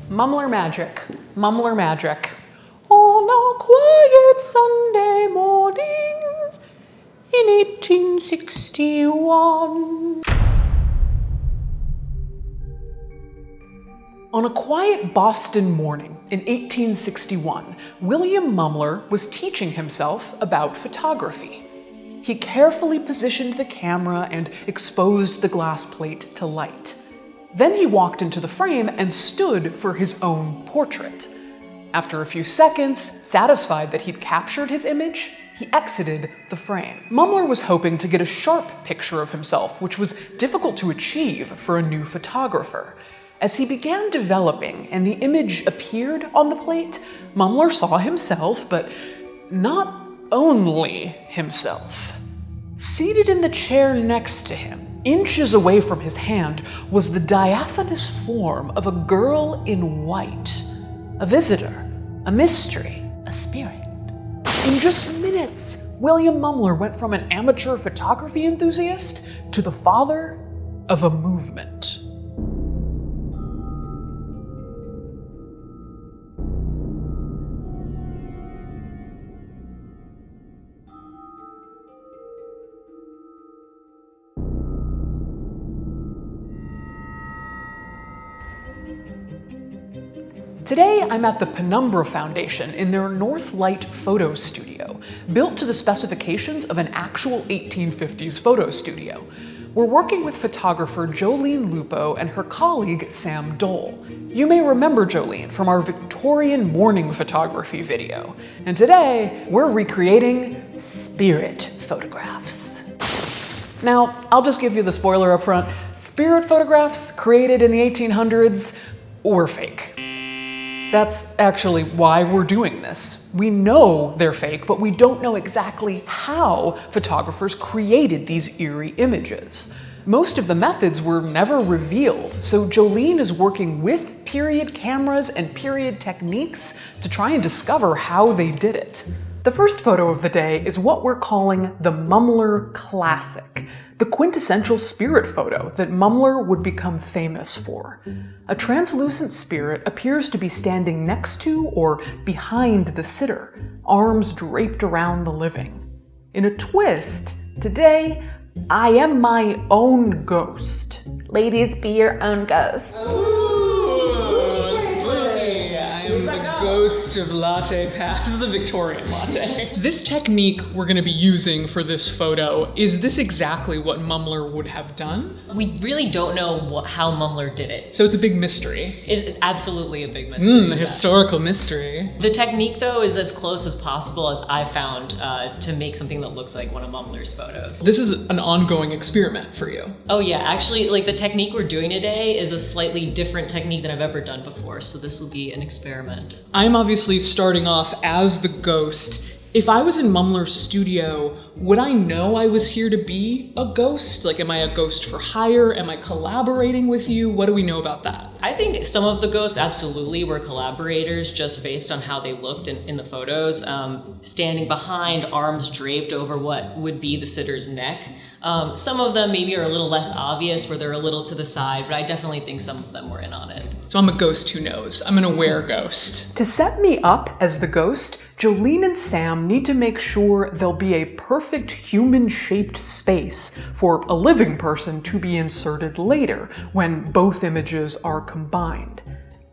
Mumler magic. Mumler magic. On a quiet Sunday morning in 1861. On a quiet Boston morning in 1861, William Mumler was teaching himself about photography. He carefully positioned the camera and exposed the glass plate to light. Then he walked into the frame and stood for his own portrait. After a few seconds, satisfied that he'd captured his image, he exited the frame. Mumler was hoping to get a sharp picture of himself, which was difficult to achieve for a new photographer. As he began developing and the image appeared on the plate, Mumler saw himself, but not only himself. Seated in the chair next to him, inches away from his hand, was the diaphanous form of a girl in white. A visitor, a mystery, a spirit. In just minutes, William Mumler went from an amateur photography enthusiast to the father of a movement. Today, I'm at the Penumbra Foundation in their North Light photo studio, built to the specifications of an actual 1850s photo studio. We're working with photographer Jolene Lupo and her colleague Sam Dole. You may remember Jolene from our Victorian morning photography video. And today, we're recreating spirit photographs. Now, I'll just give you the spoiler up front. Spirit photographs created in the 1800s were fake. That's actually why we're doing this. We know they're fake, but we don't know exactly how photographers created these eerie images. Most of the methods were never revealed, so Jolene is working with period cameras and period techniques to try and discover how they did it. The first photo of the day is what we're calling the Mumler Classic, the quintessential spirit photo that Mumler would become famous for. A translucent spirit appears to be standing next to or behind the sitter, arms draped around the living. In a twist, today, I am my own ghost. Ladies, be your own ghost. Ghost of latte pass, the Victorian latte. This technique we're going to be using for this photo, is this exactly what Mumler would have done? We really don't know how Mumler did it. So it's a big mystery. It's absolutely a big mystery. Historical mystery. The technique, though, is as close as possible as I found to make something that looks like one of Mumler's photos. This is an ongoing experiment for you. Oh yeah, actually, like the technique we're doing today is a slightly different technique than I've ever done before, so this will be an experiment. I'm obviously starting off as the ghost. If I was in Mumler's studio, would I know I was here to be a ghost? Like, am I a ghost for hire? Am I collaborating with you? What do we know about that? I think some of the ghosts absolutely were collaborators just based on how they looked in the photos. Standing behind, arms draped over what would be the sitter's neck. Some of them maybe are a little less obvious where they're a little to the side, but I definitely think some of them were in on it. So I'm a ghost who knows. I'm an aware ghost. To set me up as the ghost, Jolene and Sam need to make sure there'll be a perfect human-shaped space for a living person to be inserted later when both images are combined.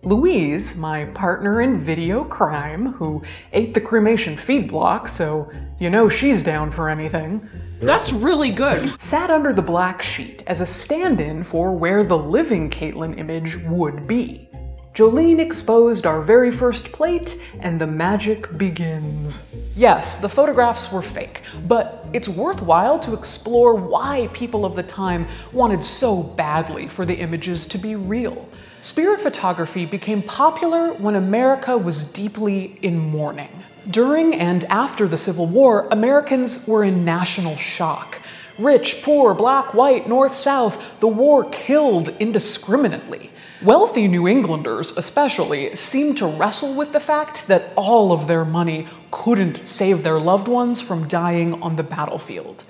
Louise, my partner in video crime, who ate the cremation feed block, so you know she's down for anything. That's really good. Sat under the black sheet as a stand-in for where the living Caitlin image would be. Jolene exposed our very first plate, and the magic begins. Yes, the photographs were fake, but it's worthwhile to explore why people of the time wanted so badly for the images to be real. Spirit photography became popular when America was deeply in mourning. During and after the Civil War, Americans were in national shock. Rich, poor, black, white, north, south, the war killed indiscriminately. Wealthy New Englanders, especially, seemed to wrestle with the fact that all of their money couldn't save their loved ones from dying on the battlefield.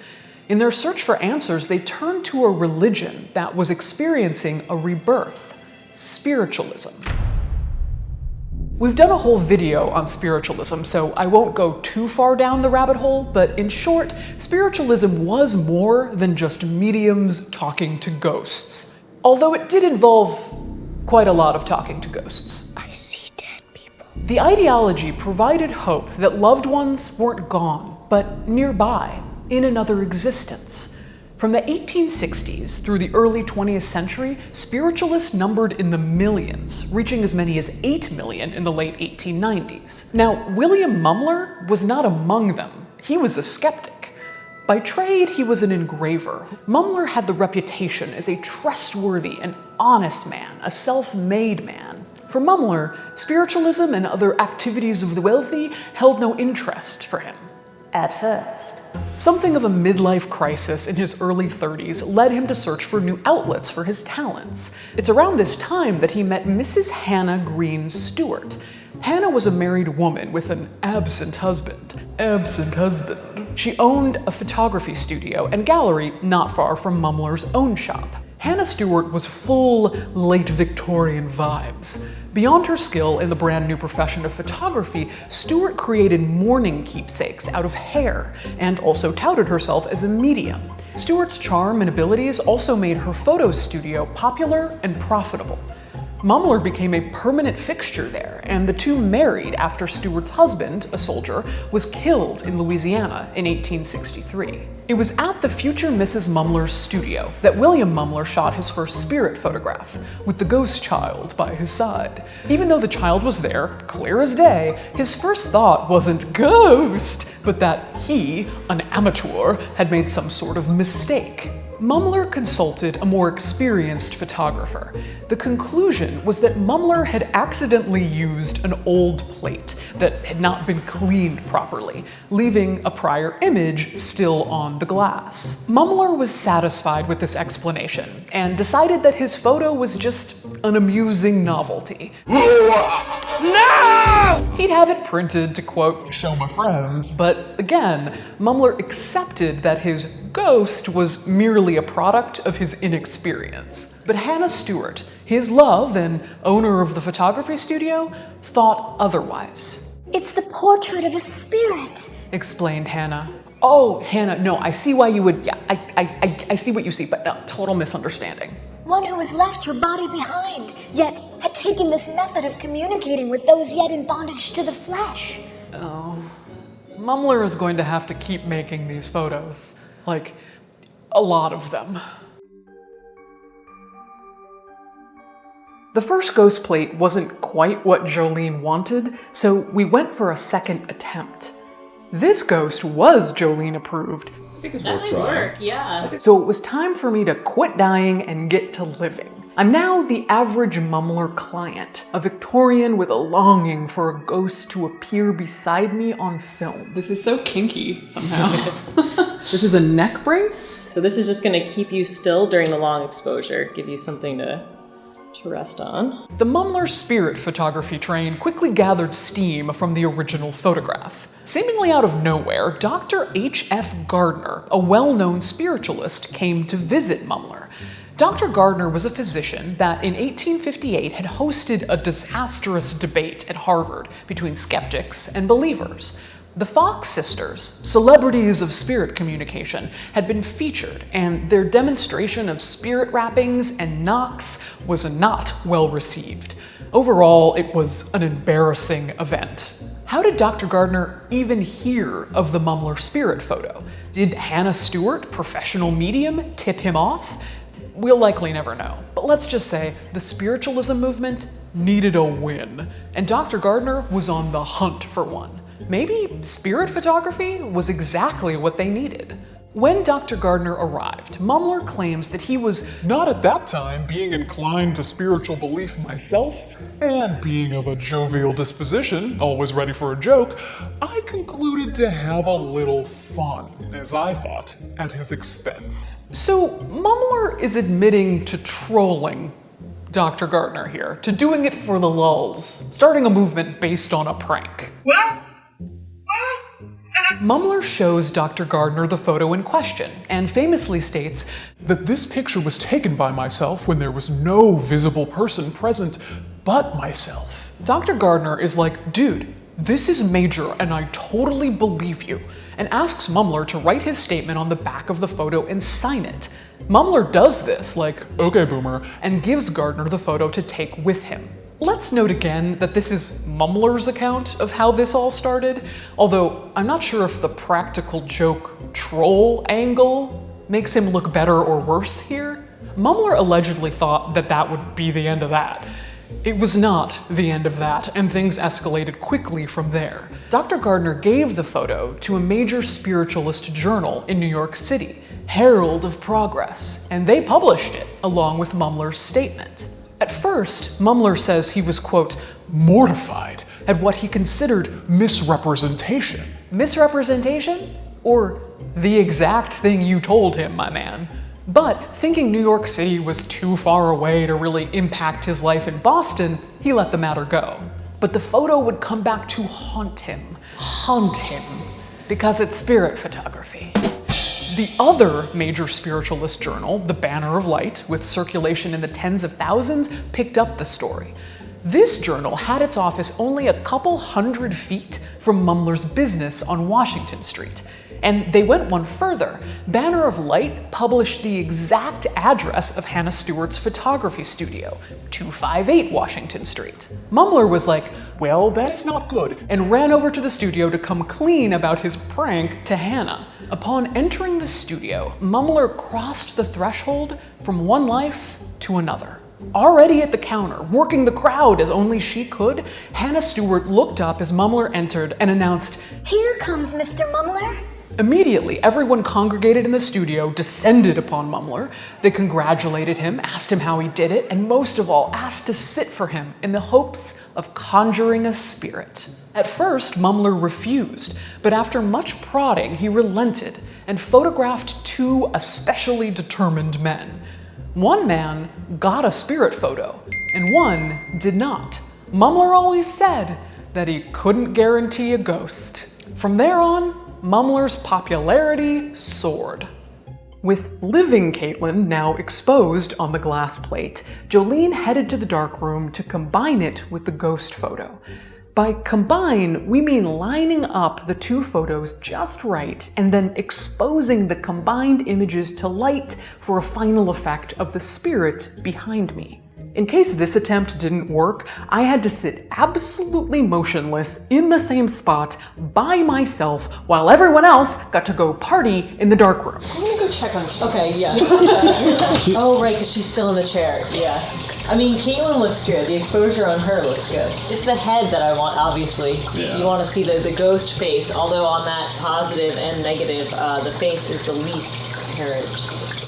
In their search for answers, they turned to a religion that was experiencing a rebirth: spiritualism. We've done a whole video on spiritualism, so I won't go too far down the rabbit hole, but in short, spiritualism was more than just mediums talking to ghosts. Although it did involve quite a lot of talking to ghosts. I see dead people. The ideology provided hope that loved ones weren't gone, but nearby, in another existence. From the 1860s through the early 20th century, spiritualists numbered in the millions, reaching as many as 8 million in the late 1890s. Now, William Mumler was not among them. He was a skeptic. By trade, he was an engraver. Mumler had the reputation as a trustworthy and honest man, a self-made man. For Mumler, spiritualism and other activities of the wealthy held no interest for him. At first. Something of a midlife crisis in his early 30s led him to search for new outlets for his talents. It's around this time that he met Mrs. Hannah Green Stewart. Hannah was a married woman with an absent husband. She owned a photography studio and gallery not far from Mumler's own shop. Hannah Stewart was full late Victorian vibes. Beyond her skill in the brand new profession of photography, Stewart created mourning keepsakes out of hair and also touted herself as a medium. Stewart's charm and abilities also made her photo studio popular and profitable. Mumler became a permanent fixture there, and the two married after Stewart's husband, a soldier, was killed in Louisiana in 1863. It was at the future Mrs. Mumler's studio that William Mumler shot his first spirit photograph, with the ghost child by his side. Even though the child was there, clear as day, his first thought wasn't ghost, but that he, an amateur, had made some sort of mistake. Mumler consulted a more experienced photographer. The conclusion was that Mumler had accidentally used an old plate that had not been cleaned properly, leaving a prior image still on the glass. Mumler was satisfied with this explanation and decided that his photo was just an amusing novelty. No! He'd have it printed to, quote, show my friends. But again, Mumler accepted that his ghost was merely a product of his inexperience. But Hannah Stewart, his love and owner of the photography studio, thought otherwise. It's the portrait of a spirit, explained Hannah. Oh, Hannah, no, I see why you would, yeah, I see what you see, but no, total misunderstanding. One who has left her body behind, yet had taken this method of communicating with those yet in bondage to the flesh. Oh, Mumler is going to have to keep making these photos. Like, a lot of them. The first ghost plate wasn't quite what Jolene wanted, so we went for a second attempt. This ghost was Jolene approved. That might work, yeah. So it was time for me to quit dying and get to living. I'm now the average Mumler client, a Victorian with a longing for a ghost to appear beside me on film. This is so kinky somehow. This is a neck brace? So this is just going to keep you still during the long exposure, give you something to rest on. The Mumler spirit photography train quickly gathered steam from the original photograph. Seemingly out of nowhere, Dr. H.F. Gardner, a well-known spiritualist, came to visit Mumler. Dr. Gardner was a physician that in 1858 had hosted a disastrous debate at Harvard between skeptics and believers. The Fox sisters, celebrities of spirit communication, had been featured, and their demonstration of spirit rappings and knocks was not well received. Overall, it was an embarrassing event. How did Dr. Gardner even hear of the Mumler spirit photo? Did Hannah Stewart, professional medium, tip him off? We'll likely never know. But let's just say the spiritualism movement needed a win, and Dr. Gardner was on the hunt for one. Maybe spirit photography was exactly what they needed. When Dr. Gardner arrived, Mumler claims that he was not at that time being inclined to spiritual belief myself, and being of a jovial disposition, always ready for a joke, I concluded to have a little fun, as I thought, at his expense. So Mumler is admitting to trolling Dr. Gardner here, to doing it for the lulz, starting a movement based on a prank. What? Mumler shows Dr. Gardner the photo in question, and famously states that this picture was taken by myself when there was no visible person present, but myself. Dr. Gardner is like, dude, this is major and I totally believe you, and asks Mumler to write his statement on the back of the photo and sign it. Mumler does this, like, okay, boomer, and gives Gardner the photo to take with him. Let's note again that this is Mumler's account of how this all started, although I'm not sure if the practical joke troll angle makes him look better or worse here. Mumler allegedly thought that that would be the end of that. It was not the end of that, and things escalated quickly from there. Dr. Gardner gave the photo to a major spiritualist journal in New York City, Herald of Progress, and they published it along with Mumler's statement. At first, Mumler says he was, quote, mortified at what he considered misrepresentation. Misrepresentation? Or the exact thing you told him, my man. But thinking New York City was too far away to really impact his life in Boston, he let the matter go. But the photo would come back to haunt him, because it's spirit photography. The other major spiritualist journal, the Banner of Light, with circulation in the tens of thousands, picked up the story. This journal had its office only a couple hundred feet from Mumler's business on Washington Street. And they went one further. Banner of Light published the exact address of Hannah Stewart's photography studio, 258 Washington Street. Mumler was like, well, that's not good, and ran over to the studio to come clean about his prank to Hannah. Upon entering the studio, Mumler crossed the threshold from one life to another. Already at the counter, working the crowd as only she could, Hannah Stewart looked up as Mumler entered and announced, Here comes Mr. Mumler. Immediately, everyone congregated in the studio descended upon Mumler. They congratulated him, asked him how he did it, and most of all, asked to sit for him in the hopes of conjuring a spirit. At first, Mumler refused, but after much prodding, he relented and photographed two especially determined men. One man got a spirit photo, and one did not. Mumler always said that he couldn't guarantee a ghost. From there on, Mumler's popularity soared. With living Caitlin now exposed on the glass plate, Jolene headed to the darkroom to combine it with the ghost photo. By combine, we mean lining up the two photos just right and then exposing the combined images to light for a final effect of the spirit behind me. In case this attempt didn't work, I had to sit absolutely motionless in the same spot by myself while everyone else got to go party in the darkroom. I'm gonna go check on. Okay, yeah. Oh, right, because she's still in the chair. Yeah. I mean, Caitlin looks good. The exposure on her looks good. It's the head that I want, obviously. Yeah. You want to see the ghost face, although on that positive and negative, the face is the least apparent.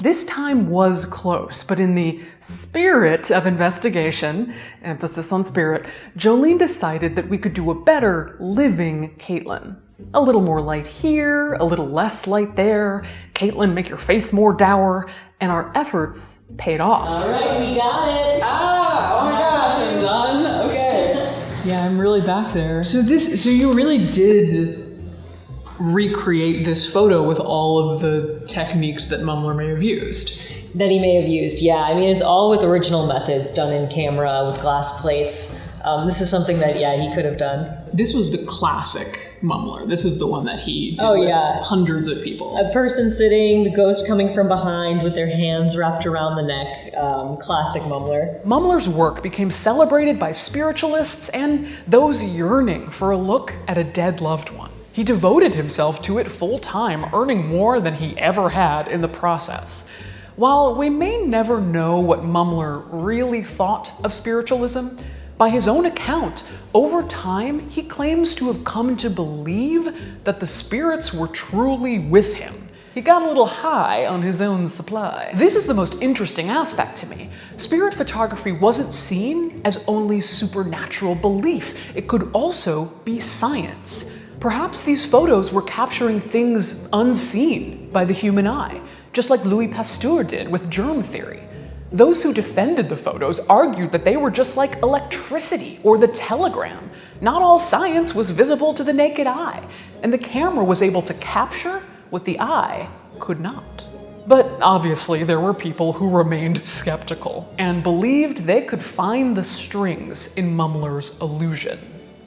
This time was close, but in the spirit of investigation, emphasis on spirit, Jolene decided that we could do a better living Caitlin. A little more light here, a little less light there. Caitlin, make your face more dour, and our efforts paid off. All right, we got it. Oh my gosh, I'm done? Okay. Yeah, I'm really back there. So you really did recreate this photo with all of the techniques that Mumler may have used. That he may have used, yeah. I mean, it's all with original methods done in camera with glass plates. This is something that, yeah, he could have done. This was the classic Mumler. This is the one that he did with hundreds of people. A person sitting, the ghost coming from behind with their hands wrapped around the neck. Classic Mumler. Mumler's work became celebrated by spiritualists and those yearning for a look at a dead loved one. He devoted himself to it full time, earning more than he ever had in the process. While we may never know what Mumler really thought of spiritualism, by his own account, over time he claims to have come to believe that the spirits were truly with him. He got a little high on his own supply. This is the most interesting aspect to me. Spirit photography wasn't seen as only supernatural belief. It could also be science. Perhaps these photos were capturing things unseen by the human eye, just like Louis Pasteur did with germ theory. Those who defended the photos argued that they were just like electricity or the telegram. Not all science was visible to the naked eye, and the camera was able to capture what the eye could not. But obviously there were people who remained skeptical and believed they could find the strings in Mumler's illusion.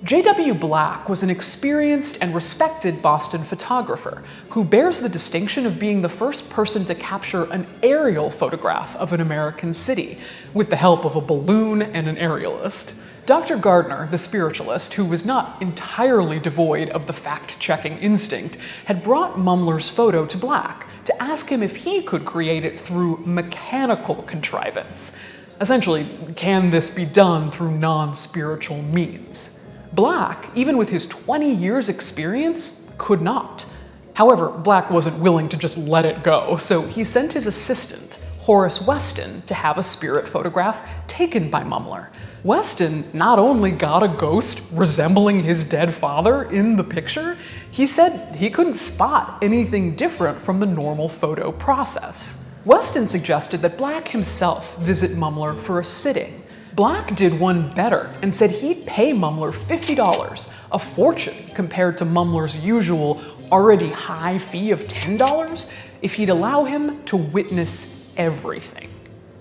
J.W. Black was an experienced and respected Boston photographer who bears the distinction of being the first person to capture an aerial photograph of an American city, with the help of a balloon and an aerialist. Dr. Gardner, the spiritualist, who was not entirely devoid of the fact-checking instinct, had brought Mumler's photo to Black to ask him if he could create it through mechanical contrivance. Essentially, can this be done through non-spiritual means? Black, even with his 20 years experience, could not. However, Black wasn't willing to just let it go, so he sent his assistant, Horace Weston, to have a spirit photograph taken by Mumler. Weston not only got a ghost resembling his dead father in the picture, he said he couldn't spot anything different from the normal photo process. Weston suggested that Black himself visit Mumler for a sitting. Black did one better and said he'd pay Mumler $50, a fortune compared to Mumler's usual already high fee of $10, if he'd allow him to witness everything.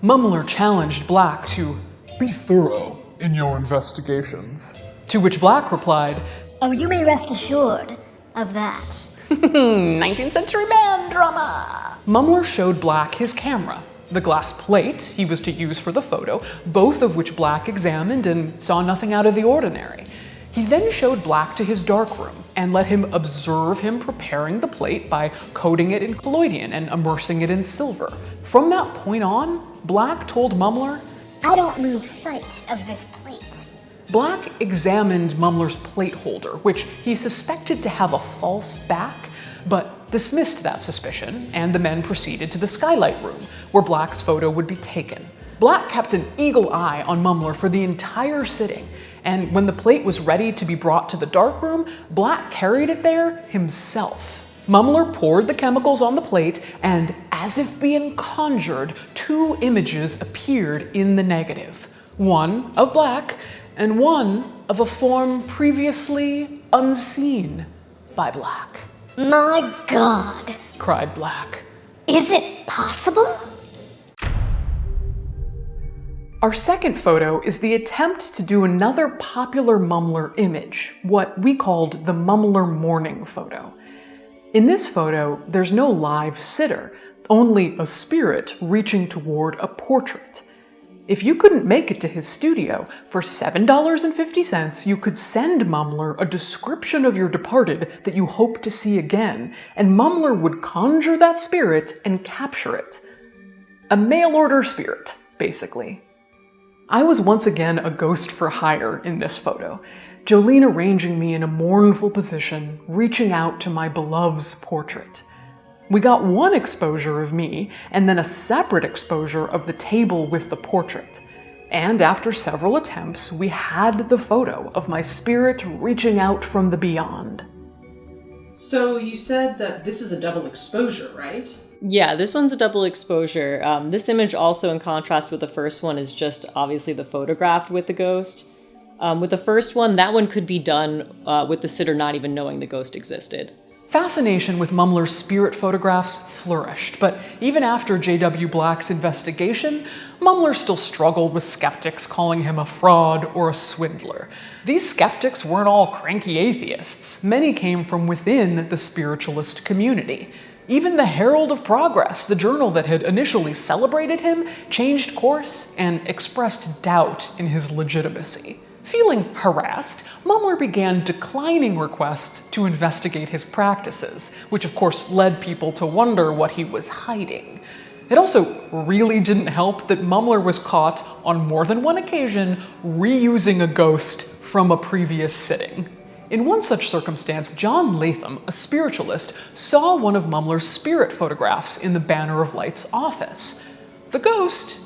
Mumler challenged Black to Be thorough in your investigations. to which Black replied, Oh, you may rest assured of that. 19th century man drama. Mumler showed Black his camera, the glass plate he was to use for the photo, both of which Black examined and saw nothing out of the ordinary. He then showed Black to his darkroom and let him observe him preparing the plate by coating it in collodion and immersing it in silver. From that point on, Black told Mumler, I don't lose sight of this plate. Black examined Mumler's plate holder, which he suspected to have a false back, but dismissed that suspicion, and the men proceeded to the skylight room, where Black's photo would be taken. Black kept an eagle eye on Mumler for the entire sitting, and when the plate was ready to be brought to the darkroom, Black carried it there himself. Mumler poured the chemicals on the plate, and as if being conjured, two images appeared in the negative. One of Black, and one of a form previously unseen by Black. My God. Cried Black. Is it possible? Our second photo is the attempt to do another popular Mumler image, what we called the Mumler morning photo. In this photo, there's no live sitter, only a spirit reaching toward a portrait. If you couldn't make it to his studio, for $7.50 you could send Mumler a description of your departed that you hope to see again, and Mumler would conjure that spirit and capture it. A mail-order spirit, basically. I was once again a ghost for hire in this photo, Jolene arranging me in a mournful position, reaching out to my beloved's portrait. We got one exposure of me, and then a separate exposure of the table with the portrait. And after several attempts, we had the photo of my spirit reaching out from the beyond. So you said that this is a double exposure, right? Yeah, this one's a double exposure. This image also, in contrast with the first one, is just obviously the photograph with the ghost. With the first one, that one could be done with the sitter not even knowing the ghost existed. Fascination with Mumler's spirit photographs flourished, but even after J.W. Black's investigation, Mumler still struggled with skeptics calling him a fraud or a swindler. These skeptics weren't all cranky atheists. Many came from within the spiritualist community. Even the Herald of Progress, the journal that had initially celebrated him, changed course and expressed doubt in his legitimacy. Feeling harassed, Mumler began declining requests to investigate his practices, which of course led people to wonder what he was hiding. It also really didn't help that Mumler was caught on more than one occasion reusing a ghost from a previous sitting. In one such circumstance, John Latham, a spiritualist, saw one of Mumler's spirit photographs in the Banner of Light's office. The ghost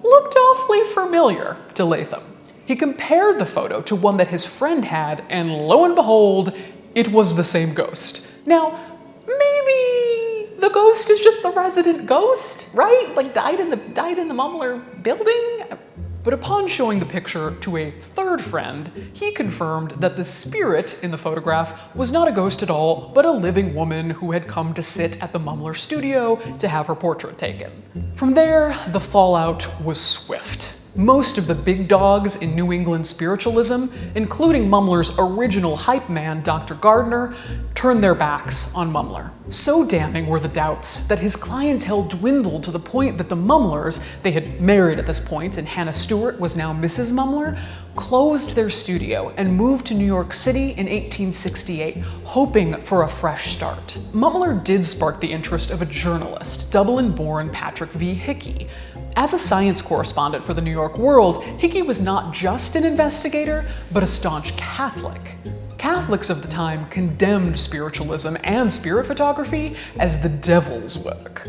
looked awfully familiar to Latham. He compared the photo to one that his friend had, and lo and behold, it was the same ghost. Now, maybe the ghost is just the resident ghost, right? Like died in the Mumler building? But upon showing the picture to a third friend, he confirmed that the spirit in the photograph was not a ghost at all, but a living woman who had come to sit at the Mumler studio to have her portrait taken. From there, the fallout was swift. Most of the big dogs in New England spiritualism, including Mumler's original hype man, Dr. Gardner, turned their backs on Mumler. So damning were the doubts that his clientele dwindled to the point that the Mumlers, they had married at this point and Hannah Stewart was now Mrs. Mumler, closed their studio and moved to New York City in 1868, hoping for a fresh start. Mumler did spark the interest of a journalist, Dublin-born Patrick V. Hickey. As a science correspondent for the New York World, Hickey was not just an investigator, but a staunch Catholic. Catholics of the time condemned spiritualism and spirit photography as the devil's work.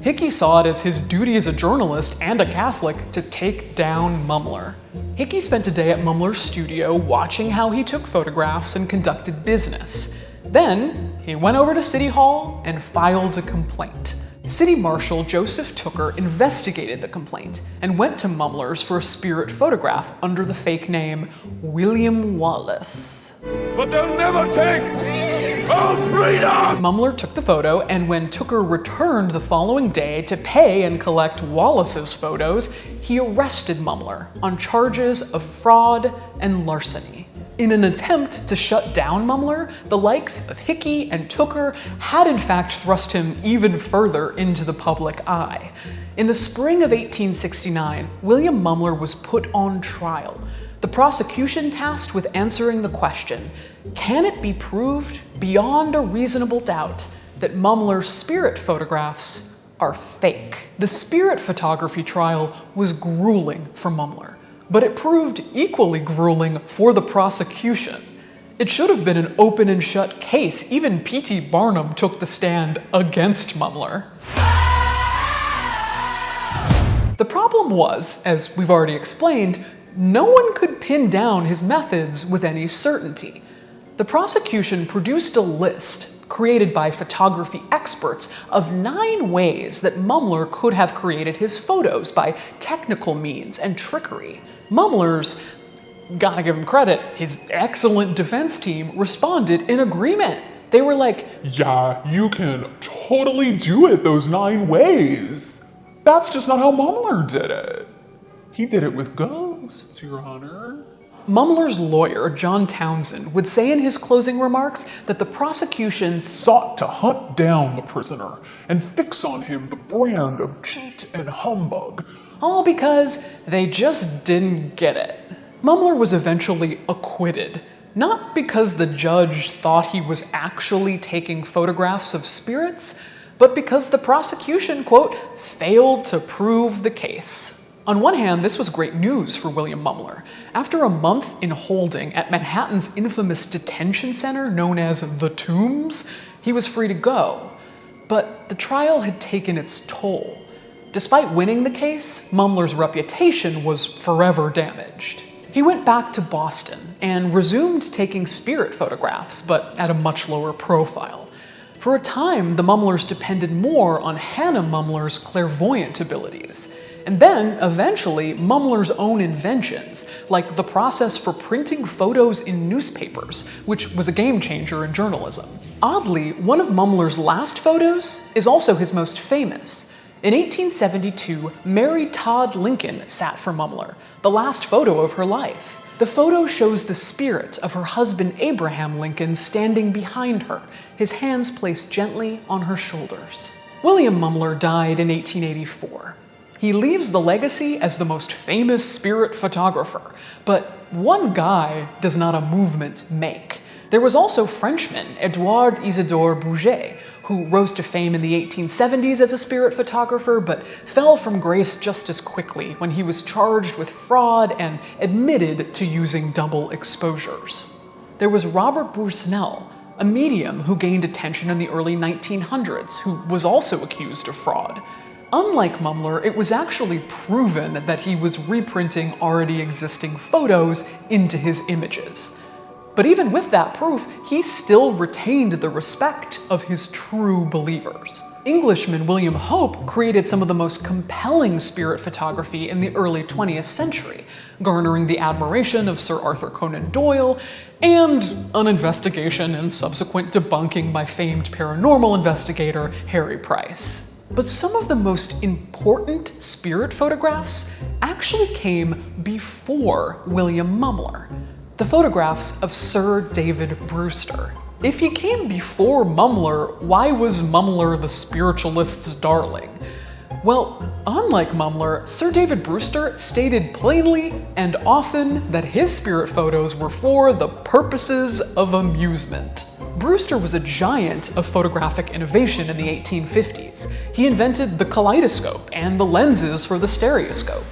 Hickey saw it as his duty as a journalist and a Catholic to take down Mumler. Hickey spent a day at Mumler's studio watching how he took photographs and conducted business. Then, he went over to City Hall and filed a complaint. City Marshal Joseph Tooker investigated the complaint and went to Mumler's for a spirit photograph under the fake name William Wallace. But they'll never take our freedom! Mumler took the photo, and when Tooker returned the following day to pay and collect Wallace's photos, he arrested Mumler on charges of fraud and larceny. In an attempt to shut down Mumler, the likes of Hickey and Tooker had in fact thrust him even further into the public eye. In the spring of 1869, William Mumler was put on trial. The prosecution tasked with answering the question, can it be proved beyond a reasonable doubt that Mumler's spirit photographs are fake? The spirit photography trial was grueling for Mumler, but it proved equally grueling for the prosecution. It should have been an open and shut case. Even P.T. Barnum took the stand against Mumler. The problem was, as we've already explained, no one could pin down his methods with any certainty. The prosecution produced a list created by photography experts of 9 ways that Mumler could have created his photos by technical means and trickery. Mumler's, gotta give him credit, his excellent defense team responded in agreement. They were like, Yeah, you can totally do it those 9 ways. That's just not how Mumler did it. He did it with ghosts, Your Honor. Mumler's lawyer, John Townsend, would say in his closing remarks that the prosecution Sought to hunt down the prisoner and fix on him the brand of cheat and humbug. all because they just didn't get it. Mumler was eventually acquitted, not because the judge thought he was actually taking photographs of spirits, but because the prosecution, quote, failed to prove the case. On one hand, this was great news for William Mumler. After a month in holding at Manhattan's infamous detention center known as the Tombs, he was free to go. But the trial had taken its toll. Despite winning the case, Mumler's reputation was forever damaged. He went back to Boston and resumed taking spirit photographs, but at a much lower profile. For a time, the Mumlers depended more on Hannah Mumler's clairvoyant abilities. And then, eventually, Mumler's own inventions, like the process for printing photos in newspapers, which was a game changer in journalism. Oddly, one of Mumler's last photos is also his most famous. In 1872, Mary Todd Lincoln sat for Mumler, the last photo of her life. The photo shows the spirit of her husband Abraham Lincoln standing behind her, his hands placed gently on her shoulders. William Mumler died in 1884. He leaves the legacy as the most famous spirit photographer, but one guy does not a movement make. There was also Frenchman Edouard Isidore Bouget, who rose to fame in the 1870s as a spirit photographer, but fell from grace just as quickly when he was charged with fraud and admitted to using double exposures. There was Robert Busnell, a medium who gained attention in the early 1900s, who was also accused of fraud. Unlike Mumler, it was actually proven that he was reprinting already existing photos into his images. But even with that proof, he still retained the respect of his true believers. Englishman William Hope created some of the most compelling spirit photography in the early 20th century, garnering the admiration of Sir Arthur Conan Doyle and an investigation and subsequent debunking by famed paranormal investigator Harry Price. But some of the most important spirit photographs actually came before William Mumler. The photographs of Sir David Brewster. If he came before Mumler, why was Mumler the spiritualist's darling? Well, unlike Mumler, Sir David Brewster stated plainly and often that his spirit photos were for the purposes of amusement. Brewster was a giant of photographic innovation in the 1850s. He invented the kaleidoscope and the lenses for the stereoscope.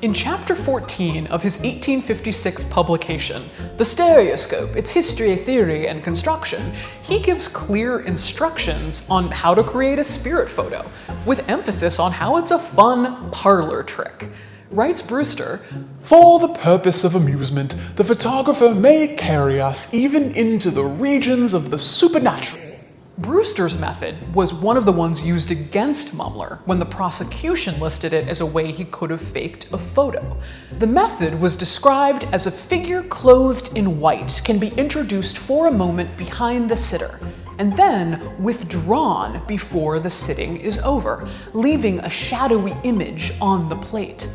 In chapter 14 of his 1856 publication, The Stereoscope, Its History, Theory, and Construction, he gives clear instructions on how to create a spirit photo, with emphasis on how it's a fun parlor trick. Writes Brewster, For the purpose of amusement, the photographer may carry us even into the regions of the supernatural. Brewster's method was one of the ones used against Mumler when the prosecution listed it as a way he could have faked a photo. The method was described as a figure clothed in white can be introduced for a moment behind the sitter, and then withdrawn before the sitting is over, leaving a shadowy image on the plate.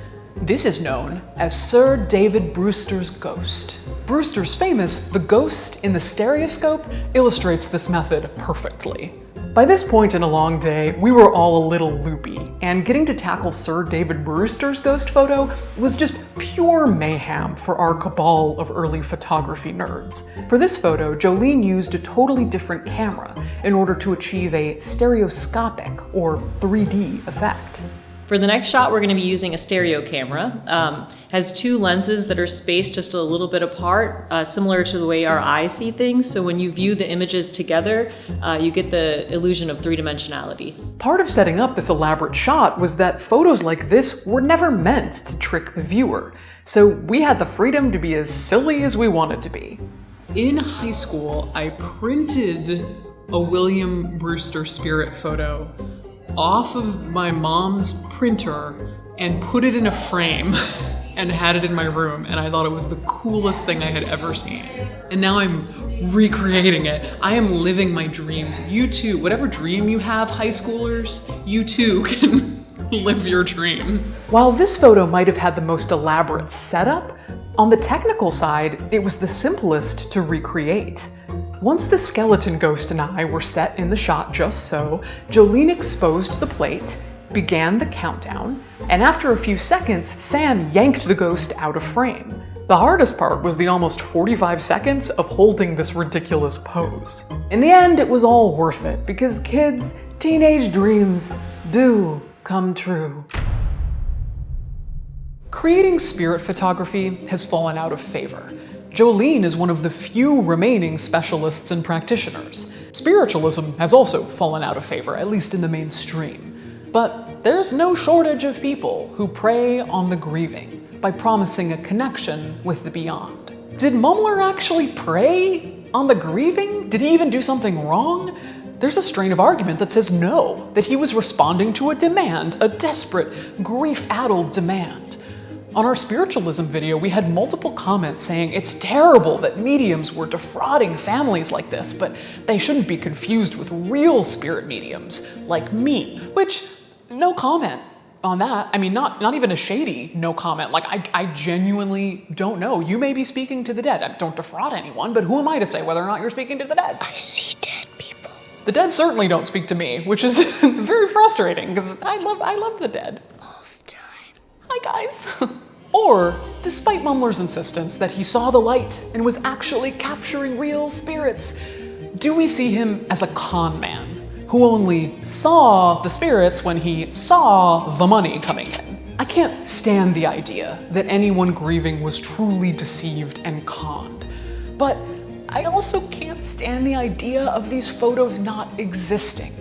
This is known as Sir David Brewster's ghost. Brewster's famous The Ghost in the Stereoscope illustrates this method perfectly. By this point in a long day, we were all a little loopy, and getting to tackle Sir David Brewster's ghost photo was just pure mayhem for our cabal of early photography nerds. For this photo, Jolene used a totally different camera in order to achieve a stereoscopic, or 3D effect. For the next shot, we're going to be using a stereo camera. Has two lenses that are spaced just a little bit apart, similar to the way our eyes see things. So when you view the images together, you get the illusion of three-dimensionality. Part of setting up this elaborate shot was that photos like this were never meant to trick the viewer. So we had the freedom to be as silly as we wanted to be. In high school, I printed a William Brewster spirit photo off of my mom's printer and put it in a frame and had it in my room, and I thought it was the coolest thing I had ever seen. And now I'm recreating it. I am living my dreams. You too, whatever dream you have, high schoolers, you too can live your dream. While this photo might have had the most elaborate setup, on the technical side, it was the simplest to recreate. Once the skeleton ghost and I were set in the shot just so, Jolene exposed the plate, began the countdown, and after a few seconds, Sam yanked the ghost out of frame. The hardest part was the almost 45 seconds of holding this ridiculous pose. In the end, it was all worth it, because kids, teenage dreams do come true. Creating spirit photography has fallen out of favor. Jolene is one of the few remaining specialists and practitioners. Spiritualism has also fallen out of favor, at least in the mainstream. But there's no shortage of people who prey on the grieving by promising a connection with the beyond. Did Mumler actually prey on the grieving? Did he even do something wrong? There's a strain of argument that says no, that he was responding to a demand, a desperate, grief-addled demand. On our spiritualism video, we had multiple comments saying it's terrible that mediums were defrauding families like this, but they shouldn't be confused with real spirit mediums, like me. Which, no comment on that. I mean, not even a shady no comment. Like, I genuinely don't know. You may be speaking to the dead. I don't defraud anyone, but who am I to say whether or not you're speaking to the dead? I see dead people. The dead certainly don't speak to me, which is very frustrating, because I love the dead. All the time. Hi, guys. Or, despite Mumler's insistence that he saw the light and was actually capturing real spirits, do we see him as a con man who only saw the spirits when he saw the money coming in? I can't stand the idea that anyone grieving was truly deceived and conned, but I also can't stand the idea of these photos not existing.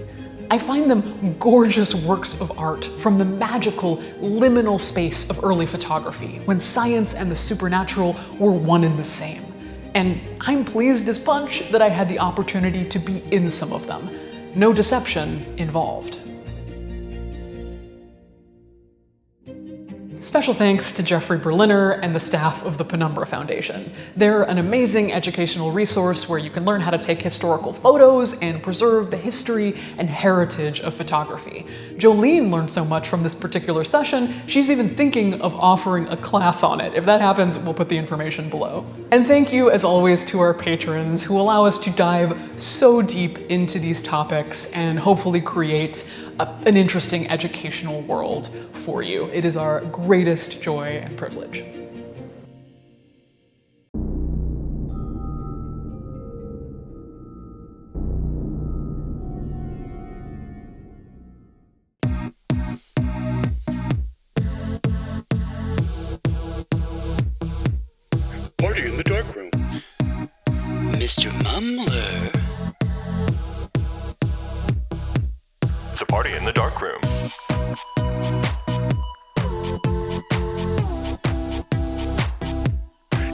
I find them gorgeous works of art from the magical, liminal space of early photography, when science and the supernatural were one and the same. And I'm pleased as punch that I had the opportunity to be in some of them. No deception involved. Special thanks to Jeffrey Berliner and the staff of the Penumbra Foundation. They're an amazing educational resource where you can learn how to take historical photos and preserve the history and heritage of photography. Jolene learned so much from this particular session, she's even thinking of offering a class on it. If that happens, we'll put the information below. And thank you, as always, to our patrons who allow us to dive so deep into these topics and hopefully create an interesting educational world for you. It is our greatest joy and privilege. Party in the darkroom. Mr. Mumler. It's a party in the darkroom.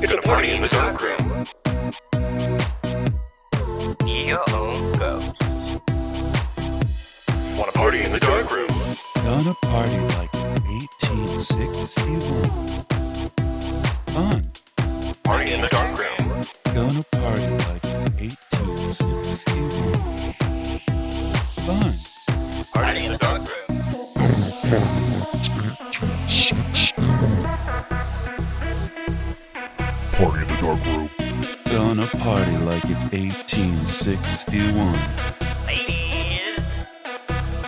It's a party in the darkroom. Be your own ghost. Want a party in the darkroom? Gonna party like it's 1861. Fun. Party in the darkroom. Gonna party like it's 1861. Fun. Party in the darkroom. Party in the darkroom. Gonna party like it's 1861. Ladies,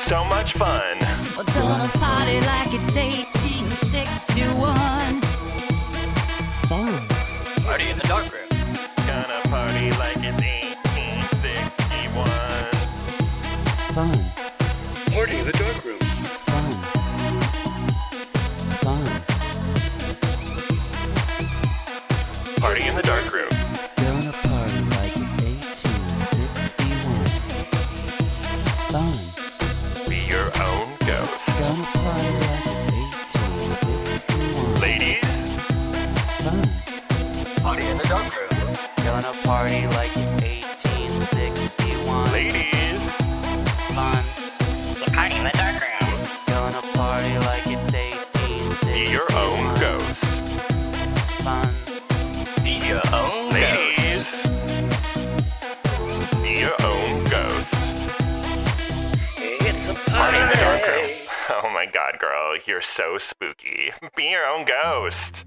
So much fun. We're gonna party like it's 1861. Fun. party in the darkroom. Gonna party like it's 1861. Fun. Party in the darkroom. Fun. Fun. Party in the darkroom. Gonna party like it's 1861. Fun. Be your own ghost. Gonna party like it's 1861. Ladies, Fun. Party in the darkroom. Gonna party like it's 1861. ladies, Fun. Party in the darkroom. Gonna party like it's 1861. be your own ghost. Fun. Be your own Ladies, be your own ghost. It's a Party in the darkroom. Oh my god, girl, you're so spooky. Be your own ghost.